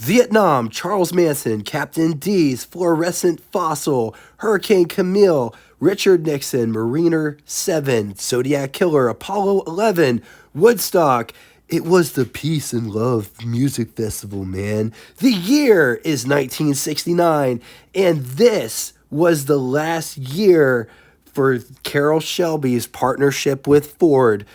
Vietnam, Charles Manson, Captain D's, Fluorescent Fossil, Hurricane Camille, Richard Nixon, Mariner 7, Zodiac Killer, Apollo 11, Woodstock. It was the Peace and Love Music Festival, man. The year is 1969, and this was the last year for Carroll Shelby's partnership with Ford.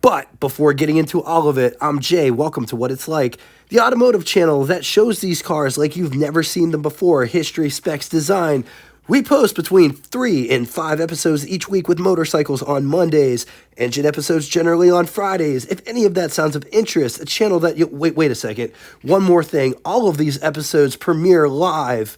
But before getting into all of it, I'm Jay. Welcome to What It's Like, the automotive channel that shows these cars like you've never seen them before. History, specs, design. We post between 3 and 5 episodes each week with motorcycles on Mondays, engine episodes generally on Fridays. If any of that sounds of interest, a channel that you... Wait a second. One more thing. All of these episodes premiere live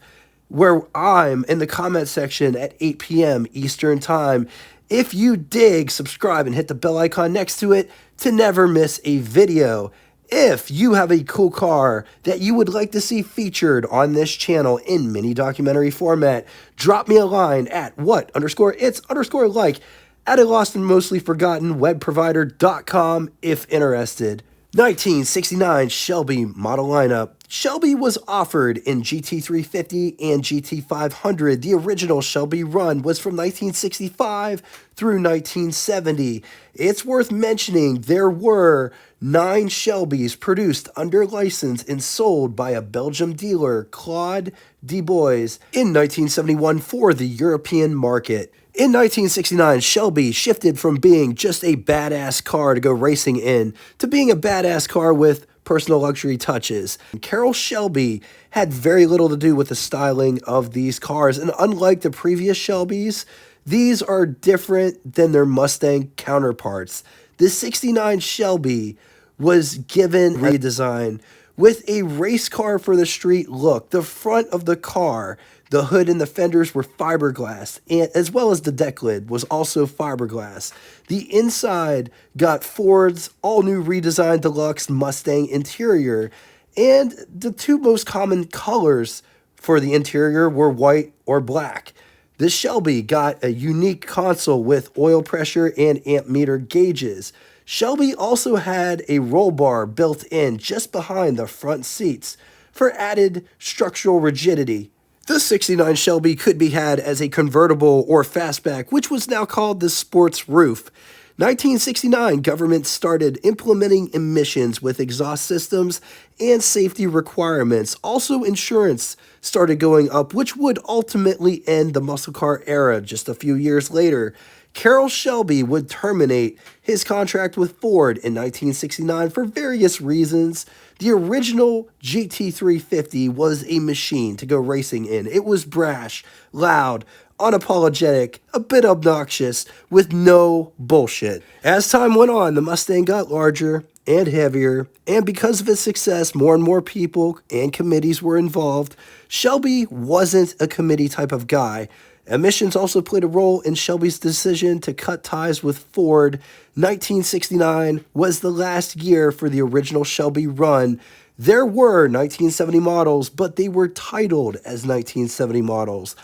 where I'm in the comment section at 8 p.m. Eastern Time. If you dig, subscribe and hit the bell icon next to it to never miss a video. If you have a cool car that you would like to see featured on this channel in mini documentary format, drop me a line at what_it's_like at a lost and mostly forgotten webprovider.com if interested. 1969 Shelby model lineup. Shelby was offered in GT350 and GT500. The original Shelby run was from 1965 through 1970. It's worth mentioning there were 9 Shelbys produced under license and sold by a Belgium dealer, Claude Debois, in 1971 for the European market. In 1969, Shelby shifted from being just a badass car to go racing in to being a badass car with personal luxury touches. Carroll Shelby had very little to do with the styling of these cars, and unlike the previous Shelbys, these are different than their Mustang counterparts. The 69 Shelby was given redesign with a race car for the street look. The front of the car, the hood and the fenders were fiberglass, and as well as the deck lid was also fiberglass. The inside got Ford's all-new redesigned deluxe Mustang interior, and the two most common colors for the interior were white or black. The Shelby got a unique console with oil pressure and amp meter gauges. Shelby also had a roll bar built in just behind the front seats for added structural rigidity. The 69 Shelby could be had as a convertible or fastback, which was now called the sports roof. 1969, government started implementing emissions with exhaust systems and safety requirements. Also, insurance started going up, which would ultimately end the muscle car era just a few years later. Carroll Shelby would terminate his contract with Ford in 1969 for various reasons. The original GT350 was a machine to go racing in. It was brash, loud, unapologetic, a bit obnoxious, with no bullshit. As time went on, the Mustang got larger and heavier, and because of its success, more and more people and committees were involved. Shelby wasn't a committee type of guy. Emissions also played a role in Shelby's decision to cut ties with Ford. 1969 was the last year for the original Shelby run. There were 1970 models, but they were titled as 1970 models.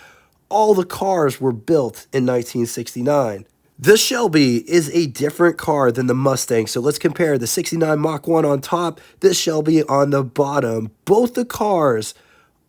All the cars were built in 1969. The Shelby is a different car than the Mustang, so let's compare the 69 Mach 1 on top, the Shelby on the bottom. Both the cars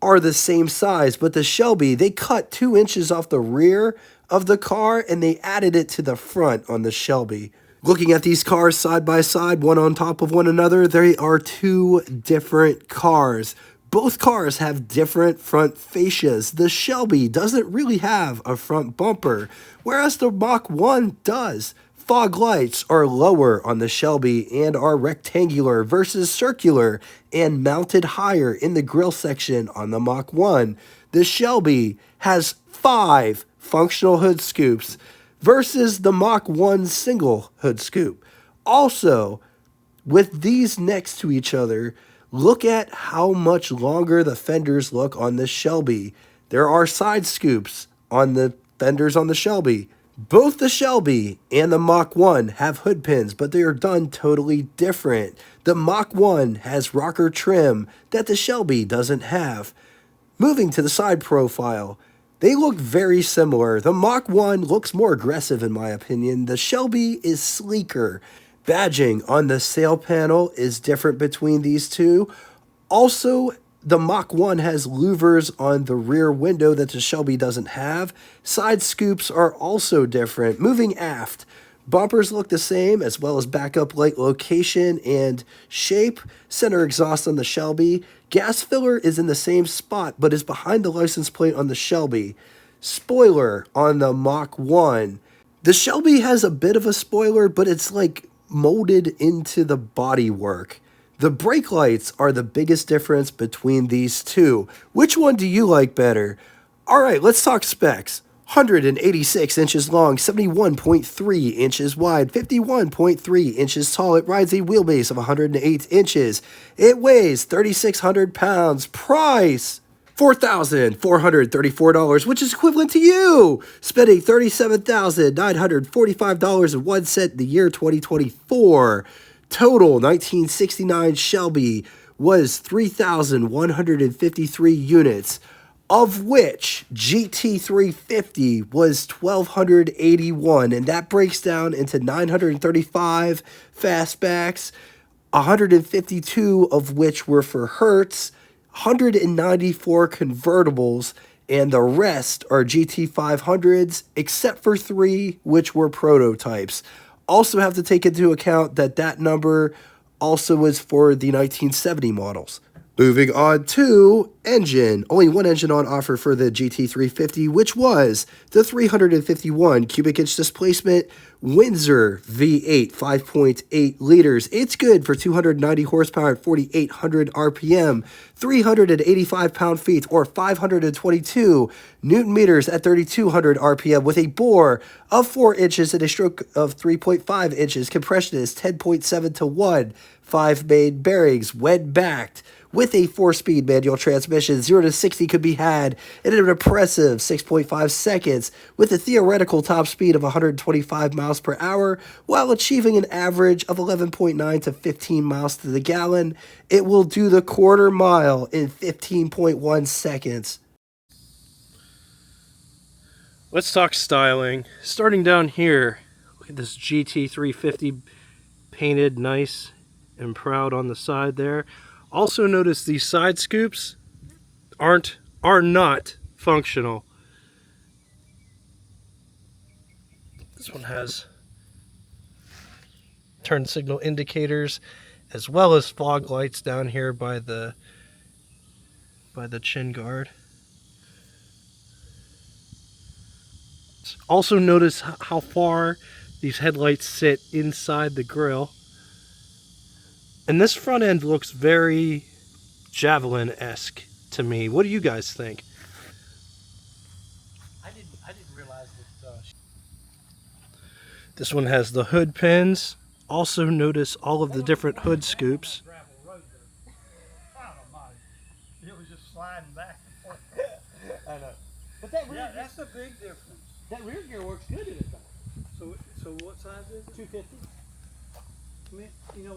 are the same size, but the Shelby, they cut 2 inches off the rear of the car and they added it to the front on the Shelby. Looking at these cars side by side, one on top of one another, they are 2 different cars. Both cars have different front fascias. The Shelby doesn't really have a front bumper, whereas the Mach 1 does. Fog lights are lower on the Shelby and are rectangular versus circular and mounted higher in the grille section on the Mach 1. The Shelby has 5 functional hood scoops versus the Mach 1 single hood scoop. Also, with these next to each other, look at how much longer the fenders look on the Shelby. There are side scoops on the fenders on the Shelby. Both the Shelby and the Mach 1 have hood pins, but they are done totally different. The Mach 1 has rocker trim that the Shelby doesn't have. Moving to the side profile, they look very similar. The Mach 1 looks more aggressive in my opinion. The Shelby is sleeker. Badging on the sail panel is different between these two. Also, The Mach 1 has louvers on the rear window that the Shelby doesn't have. Side scoops are also different. Moving aft, bumpers look the same, as well as backup light location and shape. Center exhaust on the Shelby. Gas filler is in the same spot, but is behind the license plate on the Shelby. Spoiler on the Mach 1. The Shelby has a bit of a spoiler, but it's like molded into the bodywork. The brake lights are the biggest difference between these two. Which one do you like better? All right, let's talk specs. 186 inches long, 71.3 inches wide, 51.3 inches tall. It rides a wheelbase of 108 inches. It weighs 3,600 pounds. Price $4,434, which is equivalent to you spending $37,945.01 in the year 2024. Total 1969 Shelby was 3,153 units, of which GT350 was 1,281, and that breaks down into 935 fastbacks, 152 of which were for Hertz, 194 convertibles, and the rest are GT500s, except for 3, which were prototypes. Also have to take into account that that number also was for the 1970 models. Moving on to engine. Only one engine on offer for the GT350, which was the 351 cubic inch displacement Windsor V8 5.8 liters. It's good for 290 horsepower at 4,800 RPM, 385 pound-feet or 522 newton meters at 3,200 RPM with a bore of 4 inches and a stroke of 3.5 inches. Compression is 10.7 to 1. 5 main bearings, when-backed, with a 4-speed manual transmission. 0 to 60 could be had in an impressive 6.5 seconds with a theoretical top speed of 125 miles per hour while achieving an average of 11.9 to 15 miles to the gallon. It will do the quarter mile in 15.1 seconds. Let's talk styling. Starting down here, look at this GT350 painted nice and proud on the side there. Also notice these side scoops are not functional. This one has turn signal indicators as well as fog lights down here by the chin guard. Also notice how far these headlights sit inside the grille. And this front end looks very Javelin-esque to me. What do you guys think? I didn't realize that. This one has the hood pins. Also notice all of the different hood scoops. It was just sliding back and forth. I know. But that rear, That's a big difference. that rear gear works good in it though. So what size is it? 250. I mean,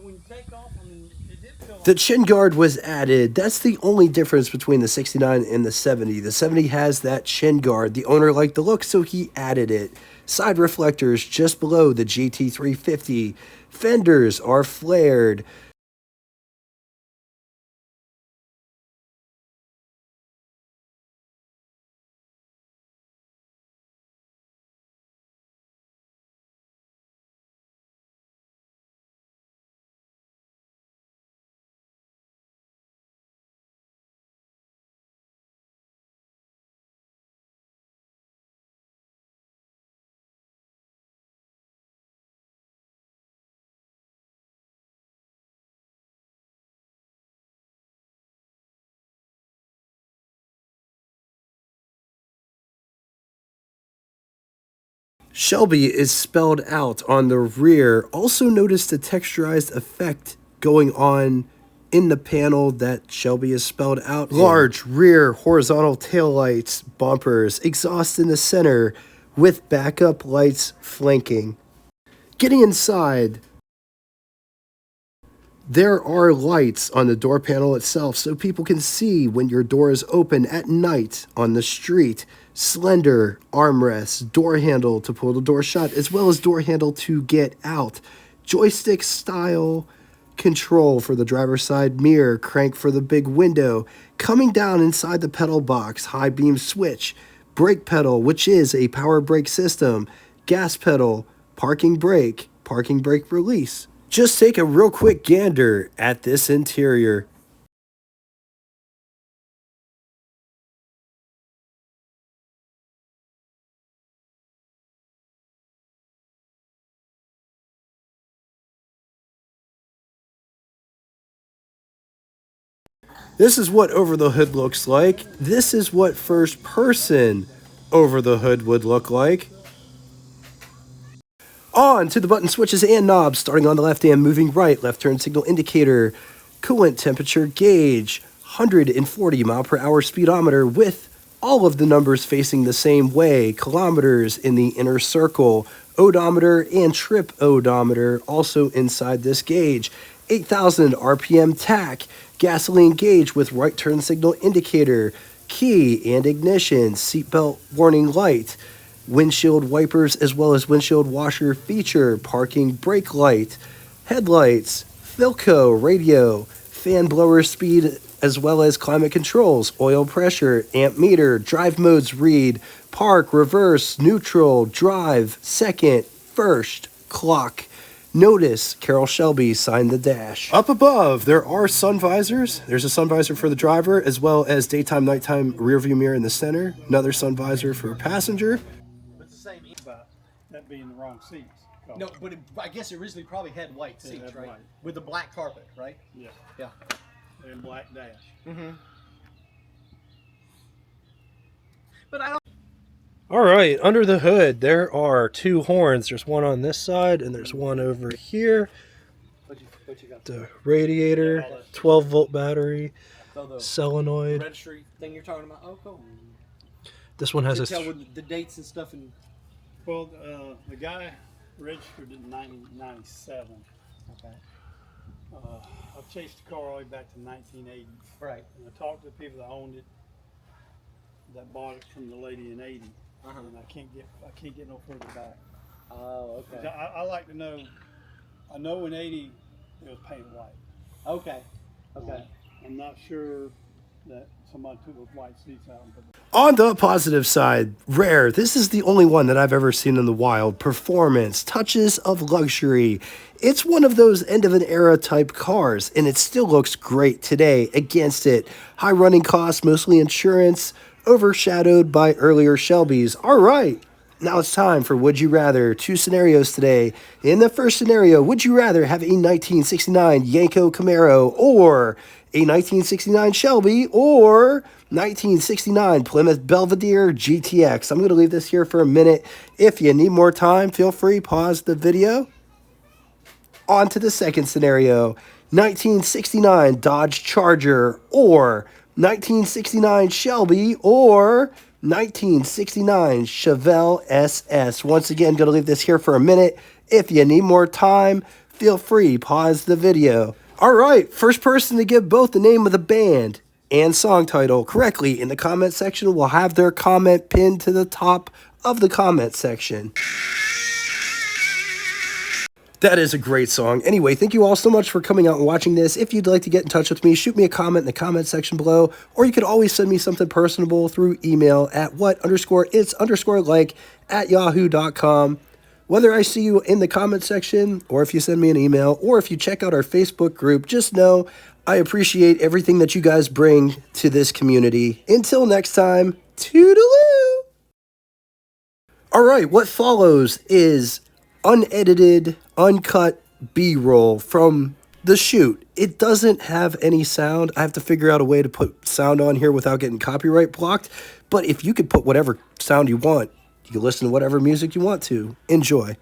when you take off, it did feel like The chin guard was added. That's the only difference between the 69 and the 70. The 70 has that chin guard. The owner liked the look, so he added it. Side reflectors just below the GT350. Fenders are flared. Shelby is spelled out on the rear. Also notice the texturized effect going on in the panel that Shelby is spelled out. Large rear horizontal taillights, bumpers, exhaust in the center with backup lights flanking. Getting inside, there are lights on the door panel itself so people can see when your door is open at night on the street. Slender armrests, door handle to pull the door shut, as well as door handle to get out. Joystick style control for the driver's side mirror, crank for the big window, coming down inside the pedal box, high beam switch, brake pedal, which is a power brake system, gas pedal, parking brake release. Just take a real quick gander at this interior. This is what over the hood looks like. This is what first person over the hood would look like. On to the button switches and knobs, starting on the left and moving right. Left turn signal indicator, coolant temperature gauge, 140 mile per hour speedometer with all of the numbers facing the same way. Kilometers in the inner circle, odometer and trip odometer also inside this gauge. 8,000 RPM tach, gasoline gauge with right turn signal indicator, key and ignition, seatbelt warning light, windshield wipers as well as windshield washer feature, parking brake light, headlights, Philco radio, fan blower speed as well as climate controls, oil pressure, amp meter, drive modes read, park, reverse, neutral, drive, second, first, clock. Notice Carroll Shelby signed the dash. Up above, there are sun visors. There's a sun visor for the driver, as well as daytime, nighttime rear view mirror in the center. Another sun visor for passenger. It's the same. About that being the wrong seats. No, but I guess it originally probably had white seats, had right? white. With the black carpet, right? Yeah. Yeah. And black dash. Mm-hmm. But I don't. All right, under the hood, there are two horns. There's one on this side, and there's one over here. What you got? The radiator, 12-volt battery, So the solenoid. registry thing you're talking about. Oh, cool. This one has You a... tell with the dates and stuff and. Well, the guy registered in 1997. Okay. I've chased the car all the way back to 1980. Right. And I talked to the people that owned it, that bought it from the lady in 80. And I can't get no further back. Oh, 'Cause okay. I like to know. I know in 80 it was painted white. Okay. Okay. I'm not sure that somebody took those white seats out and put them. On the positive side, rare. This is the only one that I've ever seen in the wild. Performance, touches of luxury. It's one of those end of an era type cars, and it still looks great today against it. High running costs, mostly insurance, overshadowed by earlier Shelbys. All right, now it's time for Would You Rather. Two scenarios today. In the first scenario, would you rather have a 1969 Yenko Camaro or a 1969 Shelby or 1969 Plymouth Belvedere GTX? I'm going to leave this here for a minute. If you need more time, feel free, pause the video. On to the second scenario, 1969 Dodge Charger or 1969 Shelby or 1969 Chevelle SS. Once again, going to leave this here for a minute. If you need more time, feel free, pause the video. All right, first person to give both the name of the band and song title correctly in the comment section will have their comment pinned to the top of the comment section. That is a great song. Anyway, thank you all so much for coming out and watching this. If you'd like to get in touch with me, shoot me a comment in the comment section below, or you could always send me something personable through email at what_its_like@yahoo.com. Whether I see you in the comment section, or if you send me an email, or if you check out our Facebook group, just know I appreciate everything that you guys bring to this community. Until next time, toodaloo! All right, what follows is unedited, uncut B-roll from the shoot. It doesn't have any sound. I have to figure out a way to put sound on here without getting copyright blocked. But if you could put whatever sound you want, you can listen to whatever music you want to. Enjoy.